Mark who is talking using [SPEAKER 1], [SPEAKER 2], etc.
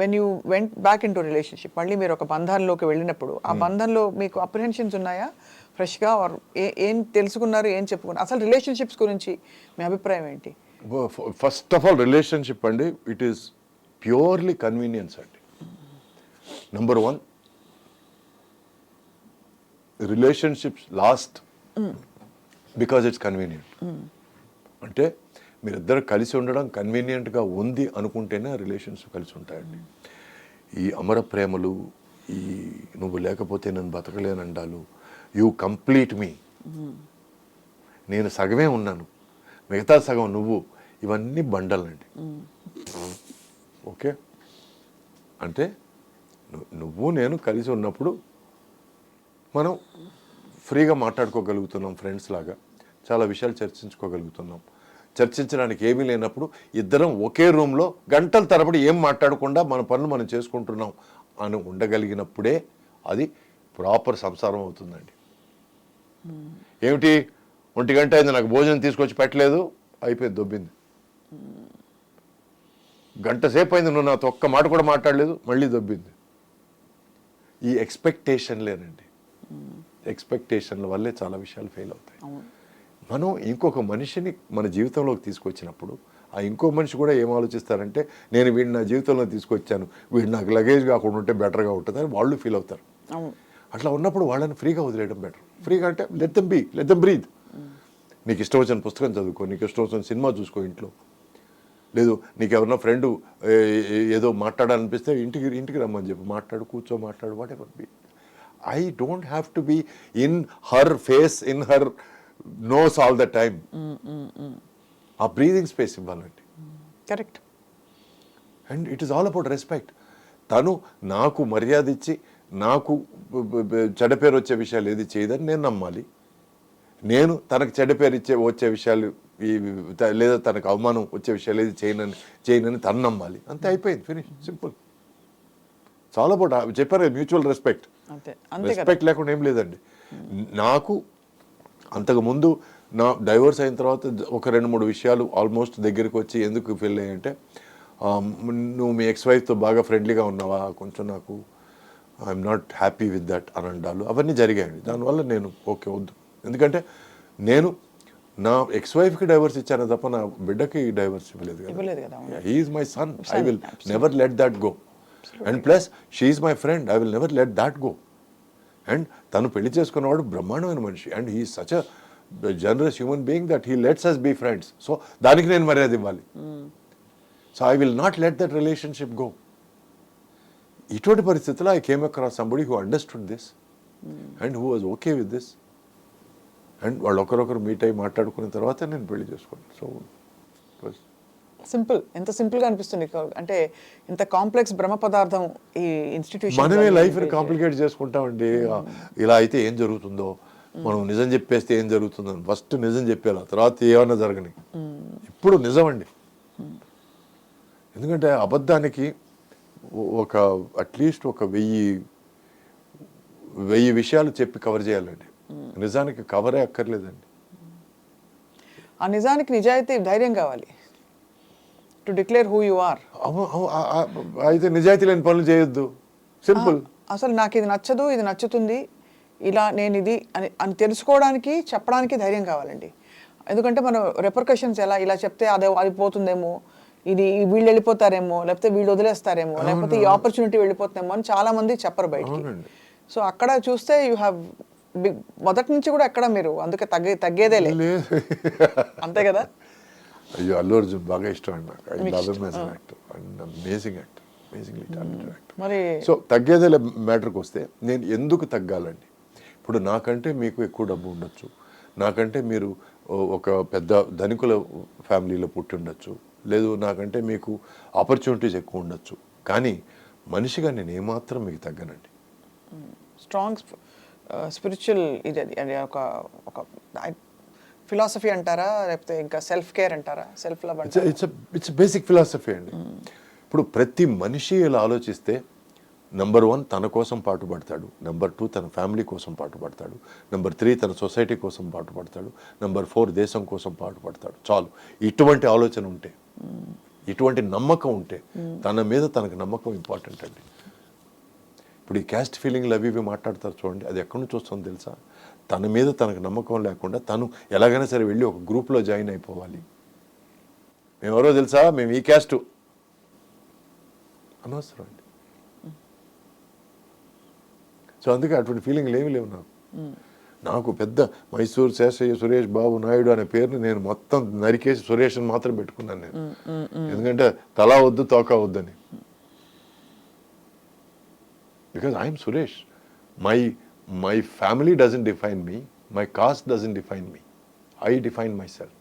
[SPEAKER 1] When you went back in to relationship, మళ్ళీ మీరు ఒక బంధంలోకి వెళ్ళినప్పుడు ఆ బంధంలో మీకు అప్రిహెన్షన్స్ ఉన్నాయా ఫ్రెష్గా? ఆర్ ఏం తెలుసుకున్నారు, ఏం చెప్పుకున్నారు? అసలు రిలేషన్షిప్స్ గురించి మీ అభిప్రాయం ఏంటి?
[SPEAKER 2] ఫస్ట్ ఆఫ్ ఆల్ రిలేషన్షిప్ అండి, ఇట్ ఈస్ ప్యూర్లీ కన్వీనియన్స్ అండి. Number one, relationships last because it's convenient. అంటే మీరిద్దరు కలిసి ఉండడం కన్వీనియంట్గా ఉంది అనుకుంటేనే రిలేషన్స్ కలిసి ఉంటాయండి. ఈ అమర ప్రేమలు, ఈ నువ్వు లేకపోతే నేను బతకలేనండాలు, యూ కంప్లీట్ మీ, నేను సగమే ఉన్నాను మిగతా సగం నువ్వు, ఇవన్నీ బండలండి. ఓకే, అంటే నువ్వు నేను కలిసి ఉన్నప్పుడు మనం ఫ్రీగా మాట్లాడుకోగలుగుతున్నాం, ఫ్రెండ్స్ లాగా చాలా విషయాలు చర్చించుకోగలుగుతున్నాం. చర్చించడానికి ఏమీ లేనప్పుడు ఇద్దరం ఒకే రూమ్లో గంటల తరబడి ఏం మాట్లాడకుండా మన పనులు మనం చేసుకుంటున్నాం అని ఉండగలిగినప్పుడే అది ప్రాపర్ సంసారం అవుతుందండి. ఏమిటి, 1 గంట అయింది నాకు భోజనం తీసుకొచ్చి పెట్టలేదు, అయిపోయింది, దొబ్బింది. గంట సేపు అయింది నువ్వు నాతో ఒక్క మాట కూడా మాట్లాడలేదు, మళ్ళీ దొబ్బింది. ఈ ఎక్స్పెక్టేషన్లేనండి, ఎక్స్పెక్టేషన్ల వల్లే చాలా విషయాలు ఫెయిల్ అవుతాయి. మనం ఇంకొక మనిషిని మన జీవితంలోకి తీసుకొచ్చినప్పుడు ఆ ఇంకో మనిషి కూడా ఏం ఆలోచిస్తారంటే, నేను వీడిని నా జీవితంలో తీసుకొచ్చాను, వీడు నాకు లగేజ్ కాకుండా ఉంటే బెటర్గా ఉంటుంది అని వాళ్ళు ఫీల్ అవుతారు. అట్లా ఉన్నప్పుడు వాళ్ళని ఫ్రీగా వదిలేయడం బెటర్. ఫ్రీగా అంటే let them be, let them breathe. నీకు ఇష్టం వచ్చిన పుస్తకం చదువుకో, నీకు ఇష్టం వచ్చిన సినిమా చూసుకో ఇంట్లో. లేదు నీకు ఎవరన్నా ఫ్రెండ్ ఏదో మాట్లాడాలనిపిస్తే ఇంటికి రమ్మని చెప్పి మాట్లాడు, కూర్చో, మాట్లాడు, whatever be. I don't have to be in her face, in her nose all the time. ఆ బ్రీదింగ్ స్పేస్ ఇవ్వాలండి.
[SPEAKER 1] Correct.
[SPEAKER 2] And it is all about respect. తను నాకు మర్యాద ఇచ్చి నాకు చెడ్డ పేరు వచ్చే విషయాలు ఏది చేయదని నేను నమ్మాలి. నేను తనకు చెడ్డ పేరు వచ్చే విషయాలు లేదా తనకు అవమానం వచ్చే విషయాలు ఏది చేయనని తను నమ్మాలి. అంతే, అయిపోయింది, ఫినిష్, సింపుల్. చాలా అబౌట్ చెప్పారు మ్యూచువల్ రెస్పెక్ట్. రెస్పెక్ట్ లేకుండా ఏం లేదండి. నాకు అంతకుముందు నా డైవర్స్ అయిన తర్వాత ఒక 2-3 విషయాలు ఆల్మోస్ట్ దగ్గరికి వచ్చి ఎందుకు ఫెయిల్ అయ్యాయంటే, నువ్వు మీ ఎక్స్ వైఫ్తో బాగా ఫ్రెండ్లీగా ఉన్నావా, కొంచెం నాకు I'm not happy with that అని అంటారు. అవన్నీ జరిగాయండి. దానివల్ల నేను ఓకే వద్దు, ఎందుకంటే నేను నా ఎక్స్ వైఫ్కి డైవర్స్ ఇచ్చాను తప్ప నా బిడ్డకి డైవర్స్ ఇవ్వలేదు కదా. He is my son, I will never let that go. And plus she is my friend, I will never let that go. And తను పెళ్లి చేసుకున్నవాడు బ్రహ్మాండమైన మనిషి, and he is such a generous human being that he lets us be friends. So దానికి నేను మర్యాద ఇవ్వాలి. So I will not let that relationship go. ఇటువంటి పరిస్థితుల్లో I came across somebody who understood this and who was okay with this. And వాళ్ళు ఒకరొకరు meet అయ్యి మాట్లాడుకున్న తర్వాత నేను పెళ్లి చేసుకున్నాను. సో
[SPEAKER 1] సింపుల్, ఎంత సింపుల్గా అనిపిస్తుంది. అంటే ఇంత కాంప్లెక్స్ బ్రహ్మ పదార్థం ఈ ఇన్స్టిట్యూషన్.
[SPEAKER 2] మనమే లైఫ్ని కాంప్లికేట్ చేసుకుంటామండి. ఇలా అయితే ఏం జరుగుతుందో, మనం నిజం చెప్పేస్తే ఏం జరుగుతుందో, ఫస్ట్ నిజం చెప్పేలా, తర్వాత ఏమన్నా జరగని. ఇప్పుడు నిజం అండి. ఎందుకంటే అబద్ధానికి ఒక అట్లీస్ట్ ఒక 1000 విషయాలు చెప్పి కవర్ చేయాలండి. నిజానికి కవరే అక్కర్లేదండి.
[SPEAKER 1] ఆ నిజానికి నిజాయితీ, ధైర్యం కావాలి to declare who you are.
[SPEAKER 2] అయితే నిజాయితీ లేని పనులు చేయొద్దు, సింపుల్.
[SPEAKER 1] అసలు నాకు ఇది నచ్చదు, ఇది నచ్చుతుంది, ఇలా నేను ఇది అని తెలుసుకోవడానికి, చెప్పడానికి ధైర్యం కావాలండి. ఎందుకంటే మనం రెపర్కషన్స్ ఇలా చెప్తే అది పోతుందేమో, ఇది వీళ్ళు వెళ్ళిపోతారేమో, లేకపోతే వీళ్ళు వదిలేస్తారేమో, లేకపోతే ఈ ఆపర్చునిటీ వెళ్ళిపోతుందేమో అని చాలా మంది చెప్పరు బయటికి. సో అక్కడ చూస్తే యూ హ్యావ్ మొదటి నుంచి కూడా ఎక్కడ మీరు అందుకే తగ్గేదే లేదు, అంతే కదా.
[SPEAKER 2] అయ్యో, అల్లు అర్జున్ బాగా ఇష్టం అండి నాకు. I love him as an actor and amazing actor, amazingly talented actor.
[SPEAKER 1] మరి
[SPEAKER 2] సో తగ్గేదే మ్యాటర్కి వస్తే నేను ఎందుకు తగ్గాలండి? ఇప్పుడు నాకంటే మీకు ఎక్కువ డబ్బు ఉండొచ్చు, నాకంటే మీరు ఒక పెద్ద ధనికుల ఫ్యామిలీలో పుట్టి ఉండొచ్చు, లేదు నాకంటే మీకు ఆపర్చునిటీస్ ఎక్కువ ఉండొచ్చు, కానీ మనిషిగా నేను ఏమాత్రం మీకు తగ్గనండి.
[SPEAKER 1] స్ట్రాంగ్ స్పిరిచువల్ ఇది అది ఒక ఫిలాసఫీ అంటారా, లేకపోతే ఇంకా సెల్ఫ్ కేర్ అంటారా, సెల్ఫ్ లవ్ అంటారా?
[SPEAKER 2] ఇట్స్ బేసిక్ ఫిలాసఫీ అండి. ఇప్పుడు ప్రతి మనిషి ఇలా ఆలోచిస్తే, నెంబర్ 1 తన కోసం పాటుపడతాడు, నెంబర్ 2 తన ఫ్యామిలీ కోసం పాటుపడతాడు, నెంబర్ 3 తన సొసైటీ కోసం పాటుపడతాడు, నెంబర్ 4 దేశం కోసం పాటుపడతాడు. చాలు, ఇటువంటి ఆలోచన ఉంటే ఇటువంటి నమ్మకం ఉంటే తన మీద తనకు నమ్మకం ఇంపార్టెంట్ అండి. ఇప్పుడు ఈ క్యాస్ట్ ఫీలింగ్లు అవి ఇవి మాట్లాడతారు చూడండి, అది ఎక్కడి నుంచి వస్తుందో తెలుసా? తన మీద తనకు నమ్మకం లేకుండా తను ఎలాగైనా సరే వెళ్ళి ఒక గ్రూప్లో జాయిన్ అయిపోవాలి. మేము ఎవరో తెలుసా, మేము ఈ క్యాస్టు అనవసరం అండి. సో అందుకే అటువంటి ఫీలింగ్లు ఏమీ లేవు నాకు. నాకు పెద్ద మైసూర్ శేషయ్య సురేష్ బాబు నాయుడు అనే పేరుని నేను మొత్తం నరికేసి సురేష్ అని మాత్రం పెట్టుకున్నాను నేను. ఎందుకంటే తలా వద్దు తోక వద్దని. Because I'm Suresh. My family doesn't define me, my cast doesn't define me, I define my self.